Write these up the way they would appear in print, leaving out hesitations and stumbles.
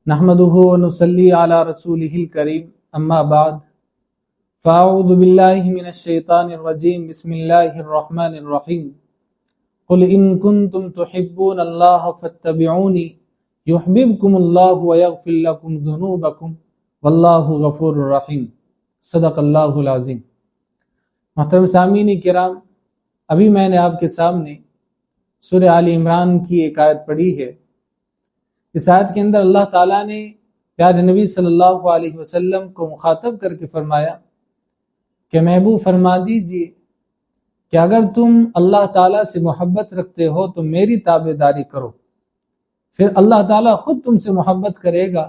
نحمده ونصلي على رسوله الكريم اما بعد فاعوذ بالله من الشيطان الرجيم بسم الله الرحمن الرحيم قل ان كنتم تحبون الله فاتبعوني يحببكم الله ويغفر لكم ذنوبكم والله غفور رحيم صدق اللہ العظیم۔ محترم سامعین کرام، ابھی میں نے آپ کے سامنے سورہ آل عمران کی ایک آیت پڑھی ہے۔ اس آیت کے اندر اللہ تعالیٰ نے پیارے نبی صلی اللہ علیہ وسلم کو مخاطب کر کے فرمایا کہ محبوب فرما دیجئے کہ اگر تم اللہ تعالیٰ سے محبت رکھتے ہو تو میری تابعداری کرو، پھر اللہ تعالیٰ خود تم سے محبت کرے گا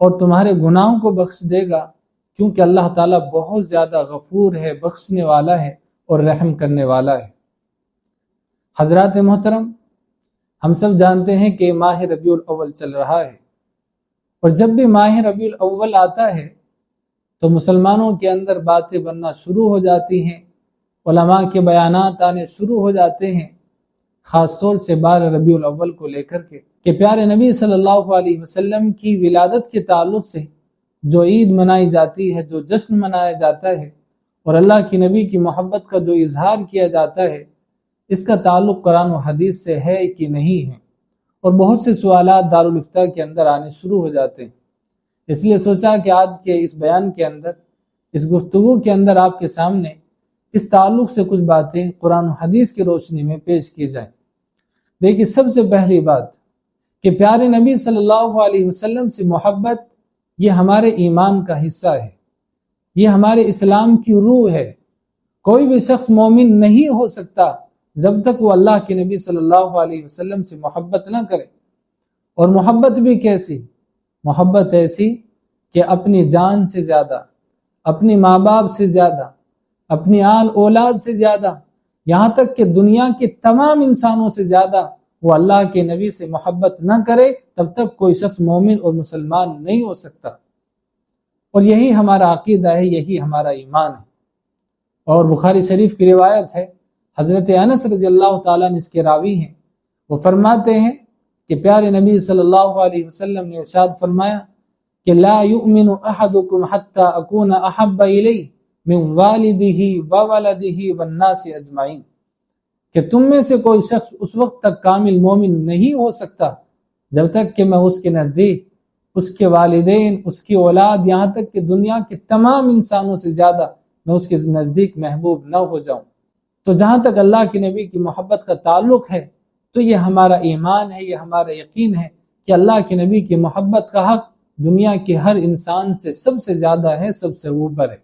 اور تمہارے گناہوں کو بخش دے گا، کیونکہ اللہ تعالیٰ بہت زیادہ غفور ہے، بخشنے والا ہے اور رحم کرنے والا ہے۔ حضرات محترم، ہم سب جانتے ہیں کہ ماہ ربیع الاول چل رہا ہے، اور جب بھی ماہ ربیع الاول آتا ہے تو مسلمانوں کے اندر باتیں بننا شروع ہو جاتی ہیں، علماء کے بیانات آنے شروع ہو جاتے ہیں، خاص طور سے 12 ربیع الاول کو لے کر کے کہ پیارے نبی صلی اللہ علیہ وسلم کی ولادت کے تعلق سے جو عید منائی جاتی ہے، جو جشن منایا جاتا ہے، اور اللہ کی نبی کی محبت کا جو اظہار کیا جاتا ہے، اس کا تعلق قرآن و حدیث سے ہے کہ نہیں ہے، اور بہت سے سوالات دارالافتاء کے اندر آنے شروع ہو جاتے ہیں۔ اس لیے سوچا کہ آج کے اس بیان کے اندر، اس گفتگو کے اندر آپ کے سامنے اس تعلق سے کچھ باتیں قرآن و حدیث کی روشنی میں پیش کی جائیں۔ دیکھیے، سب سے پہلی بات کہ پیارے نبی صلی اللہ علیہ وسلم سے محبت یہ ہمارے ایمان کا حصہ ہے، یہ ہمارے اسلام کی روح ہے۔ کوئی بھی شخص مومن نہیں ہو سکتا جب تک وہ اللہ کے نبی صلی اللہ علیہ وسلم سے محبت نہ کرے۔ اور محبت بھی کیسی؟ محبت ایسی کہ اپنی جان سے زیادہ، اپنی ماں باپ سے زیادہ، اپنی آل اولاد سے زیادہ، یہاں تک کہ دنیا کے تمام انسانوں سے زیادہ وہ اللہ کے نبی سے محبت نہ کرے، تب تک کوئی شخص مومن اور مسلمان نہیں ہو سکتا۔ اور یہی ہمارا عقیدہ ہے، یہی ہمارا ایمان ہے۔ اور بخاری شریف کی روایت ہے، حضرت انس رضی اللہ تعالیٰ نے اس کے راوی ہیں، وہ فرماتے ہیں کہ پیارے نبی صلی اللہ علیہ وسلم نے ارشاد فرمایا کہ لا یؤمن احدکم حتی اکون احب الیہ من والدہ وولدہ والناس اجمعین، کہ تم میں سے کوئی شخص اس وقت تک کامل مومن نہیں ہو سکتا جب تک کہ میں اس کے نزدیک، اس کے والدین، اس کی اولاد، یہاں تک کہ دنیا کے تمام انسانوں سے زیادہ میں اس کے نزدیک محبوب نہ ہو جاؤں۔ تو جہاں تک اللہ کے نبی کی محبت کا تعلق ہے تو یہ ہمارا ایمان ہے، یہ ہمارا یقین ہے کہ اللہ کے نبی کی محبت کا حق دنیا کے ہر انسان سے سب سے زیادہ ہے، سب سے اوپر ہے۔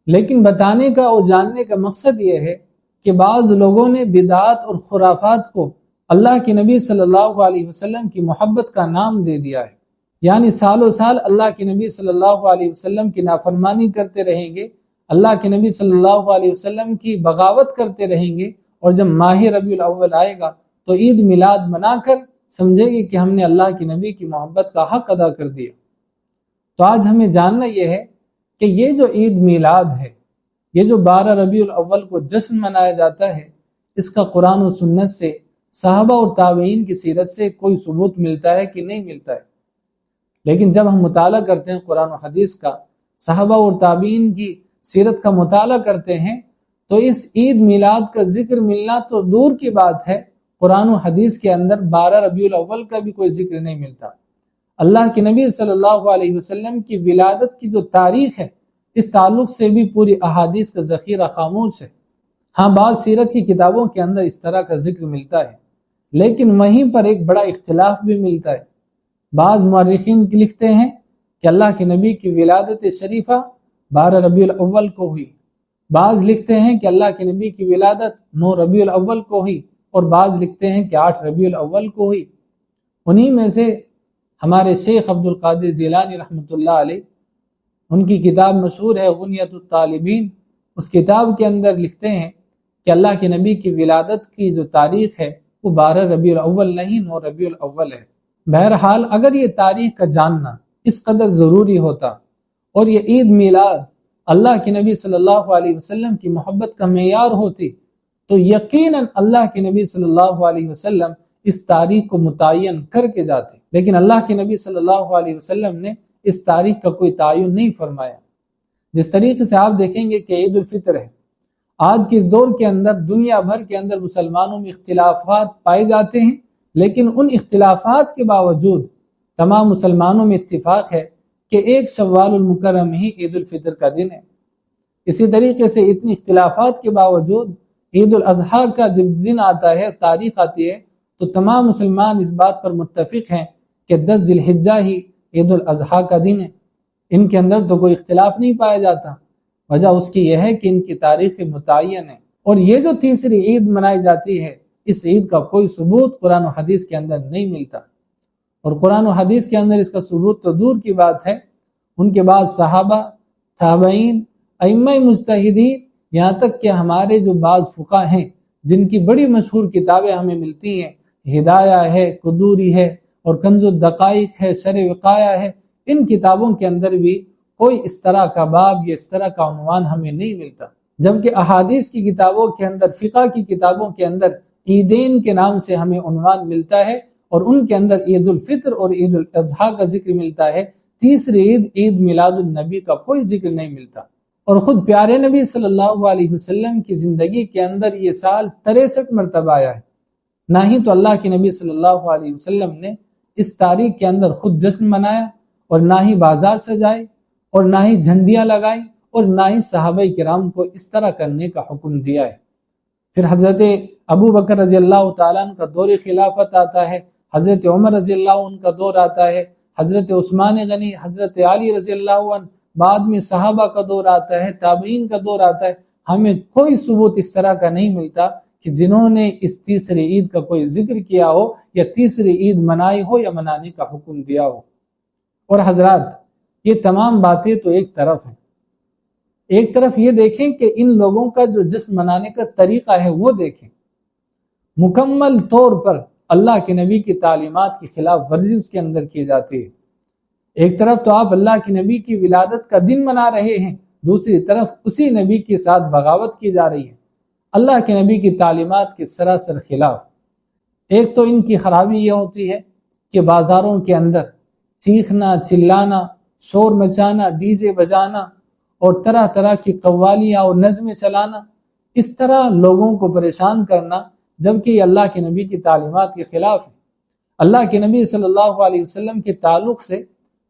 لیکن بتانے کا اور جاننے کا مقصد یہ ہے کہ بعض لوگوں نے بدعات اور خرافات کو اللہ کے نبی صلی اللہ علیہ وسلم کی محبت کا نام دے دیا ہے، یعنی سالوں سال اللہ کے نبی صلی اللہ علیہ وسلم کی نافرمانی کرتے رہیں گے، اللہ کے نبی صلی اللہ علیہ وسلم کی بغاوت کرتے رہیں گے، اور جب ماہ ربیع الاول آئے گا تو عید میلاد منا کر سمجھے گے کہ ہم نے اللہ کے نبی کی محبت کا حق ادا کر دیا۔ تو آج ہمیں جاننا یہ ہے کہ یہ جو عید میلاد ہے، یہ جو 12 ربیع الاول کو جشن منایا جاتا ہے، اس کا قرآن و سنت سے، صحابہ اور تابعین کی سیرت سے کوئی ثبوت ملتا ہے کہ نہیں ملتا ہے۔ لیکن جب ہم مطالعہ کرتے ہیں قرآن و حدیث کا، صحابہ اور تابعین کی سیرت کا مطالعہ کرتے ہیں، تو اس عید میلاد کا ذکر ملنا تو دور کی بات ہے، قرآن و حدیث کے اندر 12 ربیع الاول کا بھی کوئی ذکر نہیں ملتا۔ اللہ کے نبی صلی اللہ علیہ وسلم کی ولادت کی جو تاریخ ہے، اس تعلق سے بھی پوری احادیث کا ذخیرہ خاموش ہے۔ ہاں، بعض سیرت کی کتابوں کے اندر اس طرح کا ذکر ملتا ہے، لیکن وہیں پر ایک بڑا اختلاف بھی ملتا ہے۔ بعض مورخین لکھتے ہیں کہ اللہ کے نبی کی ولادت شریفہ 12 ربیع الاول کو ہوئی، بعض لکھتے ہیں کہ اللہ کے نبی کی ولادت 9 ربیع الاول کو ہوئی، اور بعض لکھتے ہیں کہ 8 ربیع الاول کو ہوئی۔ انہی میں سے ہمارے شیخ عبد القادر جیلانی رحمۃ اللہ علیہ، ان کی کتاب مشہور ہے غنیۃ الطالبین، اس کتاب کے اندر لکھتے ہیں کہ اللہ کے نبی کی ولادت کی جو تاریخ ہے وہ 12 ربیع الاول نہیں، 9 ربیع الاول ہے۔ بہرحال اگر یہ تاریخ کا جاننا اس قدر ضروری ہوتا اور یہ عید میلاد اللہ کے نبی صلی اللہ علیہ وسلم کی محبت کا معیار ہوتی، تو یقیناً اللہ کے نبی صلی اللہ علیہ وسلم اس تاریخ کو متعین کر کے جاتے، لیکن اللہ کے نبی صلی اللہ علیہ وسلم نے اس تاریخ کا کوئی تعین نہیں فرمایا۔ جس طریقے سے آپ دیکھیں گے کہ عید الفطر ہے، آج کے اس دور کے اندر دنیا بھر کے اندر مسلمانوں میں اختلافات پائے جاتے ہیں، لیکن ان اختلافات کے باوجود تمام مسلمانوں میں اتفاق ہے کہ ایک شوال المکرم ہی عید الفطر کا دن ہے۔ اسی طریقے سے اتنی اختلافات کے باوجود عید الاضحیٰ کا جب دن آتا ہے، تاریخ آتی ہے، تو تمام مسلمان اس بات پر متفق ہیں کہ 10 ذی الحجہ ہی عید الاضحیٰ کا دن ہے۔ ان کے اندر تو کوئی اختلاف نہیں پایا جاتا۔ وجہ اس کی یہ ہے کہ ان کی تاریخ متعین ہے، اور یہ جو تیسری عید منائی جاتی ہے، اس عید کا کوئی ثبوت قرآن و حدیث کے اندر نہیں ملتا، اور قرآن و حدیث کے اندر اس کا ثبوت تو دور کی بات ہے، ان کے بعد صحابہ، تابعین، ائمہ مجتہدین، یہاں تک کہ ہمارے جو بعض فقہا ہیں جن کی بڑی مشہور کتابیں ہمیں ملتی ہیں، ہدایہ ہے، قدوری ہے، اور کنز الدقائق ہے، شرح وقایہ ہے، ان کتابوں کے اندر بھی کوئی اس طرح کا باب یا اس طرح کا عنوان ہمیں نہیں ملتا، جبکہ احادیث کی کتابوں کے اندر، فقہ کی کتابوں کے اندر عیدین کے نام سے ہمیں عنوان ملتا ہے، اور ان کے اندر عید الفطر اور عید الاضحیٰ کا ذکر ملتا ہے۔ تیسری عید، عید میلاد النبی کا کوئی ذکر نہیں ملتا، اور خود پیارے نبی صلی اللہ علیہ وسلم کی زندگی کے اندر یہ سال 63 مرتبہ آیا ہے، نہ ہی تو اللہ کے نبی صلی اللہ علیہ وسلم نے اس تاریخ کے اندر خود جشن منایا، اور نہ ہی بازار سجائے، اور نہ ہی جھنڈیاں لگائی، اور نہ ہی صحابہ کرام کو اس طرح کرنے کا حکم دیا ہے۔ پھر حضرت ابو بکر رضی اللہ تعالیٰ عنہ کا دور خلافت آتا ہے، حضرت عمر رضی اللہ عنہ کا دور آتا ہے، حضرت عثمان غنی، حضرت علی رضی اللہ عنہ، بعد میں صحابہ کا دور آتا ہے، تابعین کا دور آتا ہے۔ ہمیں کوئی ثبوت اس طرح کا نہیں ملتا کہ جنہوں نے اس تیسری عید کا کوئی ذکر کیا ہو، یا تیسری عید منائی ہو، یا منانے کا حکم دیا ہو۔ اور حضرات، یہ تمام باتیں تو ایک طرف ہیں، ایک طرف یہ دیکھیں کہ ان لوگوں کا جو جشن منانے کا طریقہ ہے وہ دیکھیں، مکمل طور پر اللہ کے نبی کی تعلیمات کی خلاف ورزی اس کے اندر کی جاتی ہے۔ ایک طرف تو آپ اللہ کے نبی کی ولادت کا دن منا رہے ہیں، دوسری طرف اسی نبی کے ساتھ بغاوت کی جا رہی ہے، اللہ کے نبی کی تعلیمات کے سراسر خلاف۔ ایک تو ان کی خرابی یہ ہوتی ہے کہ بازاروں کے اندر چیخنا، چلانا، شور مچانا، ڈی جے بجانا، اور طرح طرح کی قوالیاں اور نظمیں چلانا، اس طرح لوگوں کو پریشان کرنا، جبکہ یہ اللہ کے نبی کی تعلیمات کے خلاف ہے۔ اللہ کے نبی صلی اللہ علیہ وسلم کے تعلق سے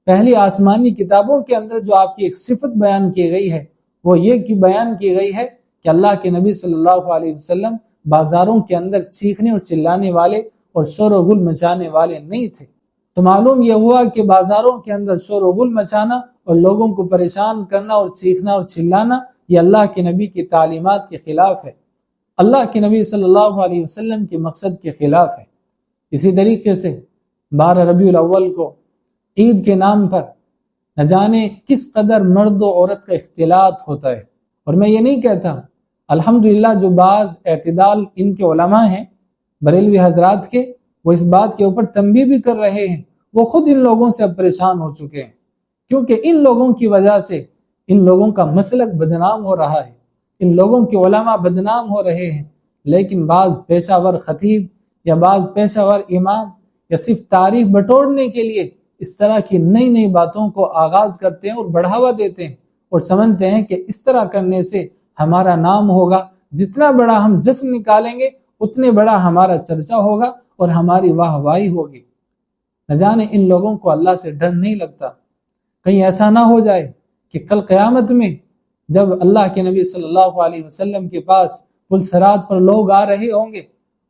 پہلی آسمانی کتابوں کے اندر جو آپ کی ایک صفت بیان کی گئی ہے، وہ یہ کہ بیان کی گئی ہے کہ اللہ کے نبی صلی اللہ علیہ وسلم بازاروں کے اندر چیخنے اور چلانے والے اور شور و غل مچانے والے نہیں تھے۔ تو معلوم یہ ہوا کہ بازاروں کے اندر شور و غل مچانا اور لوگوں کو پریشان کرنا اور چیخنا اور چلانا، یہ اللہ کے نبی کی تعلیمات کے خلاف ہے، اللہ کے نبی صلی اللہ علیہ وسلم کے مقصد کے خلاف ہے۔ اسی طریقے سے 12 ربیع الاول کو عید کے نام پر نہ جانے کس قدر مرد و عورت کا اختلاط ہوتا ہے، اور میں یہ نہیں کہتا، الحمدللہ جو بعض اعتدال ان کے علماء ہیں بریلوی حضرات کے، وہ اس بات کے اوپر تنبیہ بھی کر رہے ہیں، وہ خود ان لوگوں سے اب پریشان ہو چکے ہیں، کیونکہ ان لوگوں کی وجہ سے ان لوگوں کا مسلک بدنام ہو رہا ہے، ان لوگوں کے علماء بدنام ہو رہے ہیں، لیکن بعض پیشہ ور خطیب یا بعض پیشہ ور امام یا صرف تاریخ بٹورنے کے لیے اس طرح کی نئی نئی باتوں کو آغاز کرتے ہیں اور بڑھاوا دیتے ہیں، اور سمجھتے ہیں کہ اس طرح کرنے سے ہمارا نام ہوگا، جتنا بڑا ہم جشن نکالیں گے اتنے بڑا ہمارا چرچا ہوگا اور ہماری واہ واہی ہوگی۔ نہ جانے ان لوگوں کو اللہ سے ڈر نہیں لگتا، کہیں ایسا نہ ہو جائے کہ کل قیامت میں جب اللہ کے نبی صلی اللہ علیہ وسلم کے پاس پل صراط پر لوگ آ رہے ہوں گے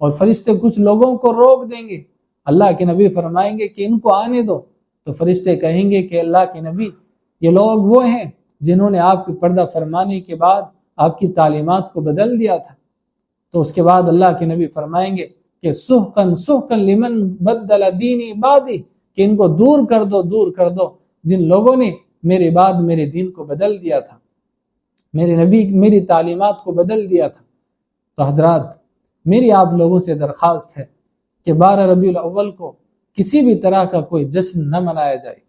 اور فرشتے کچھ لوگوں کو روک دیں گے، اللہ کے نبی فرمائیں گے کہ ان کو آنے دو، تو فرشتے کہیں گے کہ اللہ کے نبی، یہ لوگ وہ ہیں جنہوں نے آپ کے پردہ فرمانے کے بعد آپ کی تعلیمات کو بدل دیا تھا۔ تو اس کے بعد اللہ کے نبی فرمائیں گے کہ سحقن سحقن لمن بدل دینی بعدی، کہ ان کو دور کر دو، دور کر دو جن لوگوں نے میرے بعد میرے دین کو بدل دیا تھا، میرے نبی میری تعلیمات کو بدل دیا تھا۔ تو حضرات، میری آپ لوگوں سے درخواست ہے کہ 12 ربیع الاول کو کسی بھی طرح کا کوئی جشن نہ منایا جائے،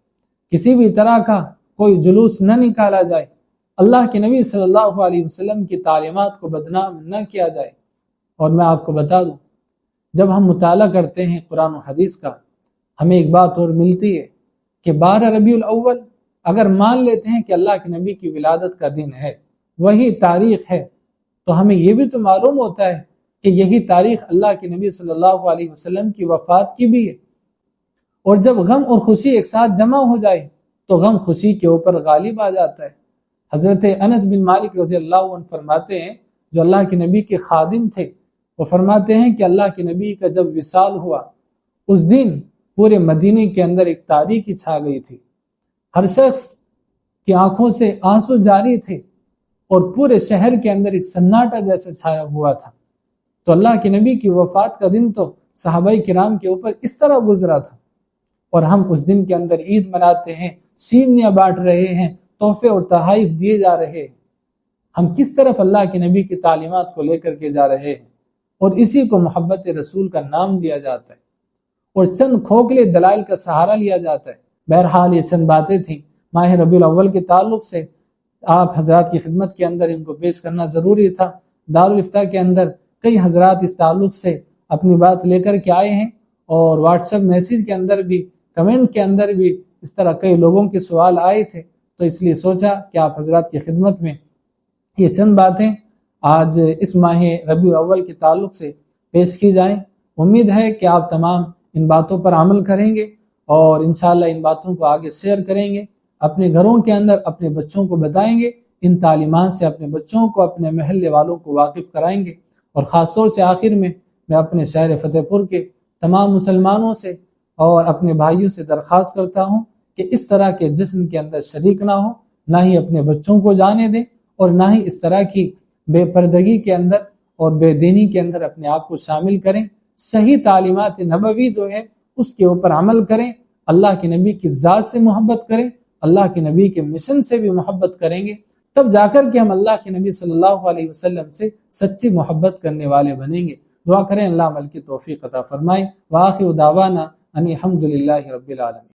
کسی بھی طرح کا کوئی جلوس نہ نکالا جائے، اللہ کے نبی صلی اللہ علیہ وسلم کی تعلیمات کو بدنام نہ کیا جائے۔ اور میں آپ کو بتا دوں جب ہم مطالعہ کرتے ہیں قرآن و حدیث کا، ہمیں ایک بات اور ملتی ہے کہ 12 ربیع الاول اگر مان لیتے ہیں کہ اللہ کے نبی کی ولادت کا دن ہے، وہی تاریخ ہے، تو ہمیں یہ بھی تو معلوم ہوتا ہے کہ یہی تاریخ اللہ کے نبی صلی اللہ علیہ وسلم کی وفات کی بھی ہے۔ اور جب غم اور خوشی ایک ساتھ جمع ہو جائے تو غم خوشی کے اوپر غالب آ جاتا ہے۔ حضرت انس بن مالک رضی اللہ عنہ فرماتے ہیں، جو اللہ کے نبی کے خادم تھے، وہ فرماتے ہیں کہ اللہ کے نبی کا جب وصال ہوا، اس دن پورے مدینے کے اندر ایک تاریکی چھا گئی تھی، ہر شخص کی آنکھوں سے آنسو جاری تھے اور پورے شہر کے اندر ایک سناٹا جیسے چھایا ہوا تھا۔ تو اللہ کے نبی کی وفات کا دن تو صحابہ کرام کے اوپر اس طرح گزرا تھا، اور ہم اس دن کے اندر عید مناتے ہیں، سینیاں بانٹ رہے ہیں، تحفے اور تحائف دیے جا رہے ہیں۔ ہم کس طرف اللہ کے نبی کی تعلیمات کو لے کر کے جا رہے ہیں، اور اسی کو محبت رسول کا نام دیا جاتا ہے، اور چند کھوکھلے دلائل کا سہارا لیا جاتا ہے۔ بہرحال یہ چند باتیں تھیں ماہ ربیع الاول کے تعلق سے، آپ حضرات کی خدمت کے اندر ان کو پیش کرنا ضروری تھا۔ دارالافتاء کے اندر کئی حضرات اس تعلق سے اپنی بات لے کر کے آئے ہیں، اور واٹس ایپ میسیج کے اندر بھی، کمنٹ کے اندر بھی اس طرح کئی لوگوں کے سوال آئے تھے، تو اس لیے سوچا کہ آپ حضرات کی خدمت میں یہ چند باتیں آج اس ماہ ربیع الاول کے تعلق سے پیش کی جائیں۔ امید ہے کہ آپ تمام ان باتوں پر عمل کریں گے، اور انشاءاللہ ان باتوں کو آگے شیئر کریں گے، اپنے گھروں کے اندر اپنے بچوں کو بتائیں گے، ان تعلیمات سے اپنے بچوں کو، اپنے محلے والوں کو واقف کرائیں گے۔ اور خاص طور سے آخر میں اپنے شہر فتح پور کے تمام مسلمانوں سے اور اپنے بھائیوں سے درخواست کرتا ہوں کہ اس طرح کے جشن کے اندر شریک نہ ہو، نہ ہی اپنے بچوں کو جانے دیں، اور نہ ہی اس طرح کی بے پردگی کے اندر اور بے دینی کے اندر اپنے آپ کو شامل کریں۔ صحیح تعلیمات نبوی جو ہے اس کے اوپر عمل کریں، اللہ کے نبی کی ذات سے محبت کریں، اللہ کے نبی کے مشن سے بھی محبت کریں گے، تب جا کر کے ہم اللہ کے نبی صلی اللہ علیہ وسلم سے سچی محبت کرنے والے بنیں گے۔ دعا کریں اللہ عمل کی توفیق عطا فرمائے۔ وآخر دعوانا ان الحمد للہ رب العالمین۔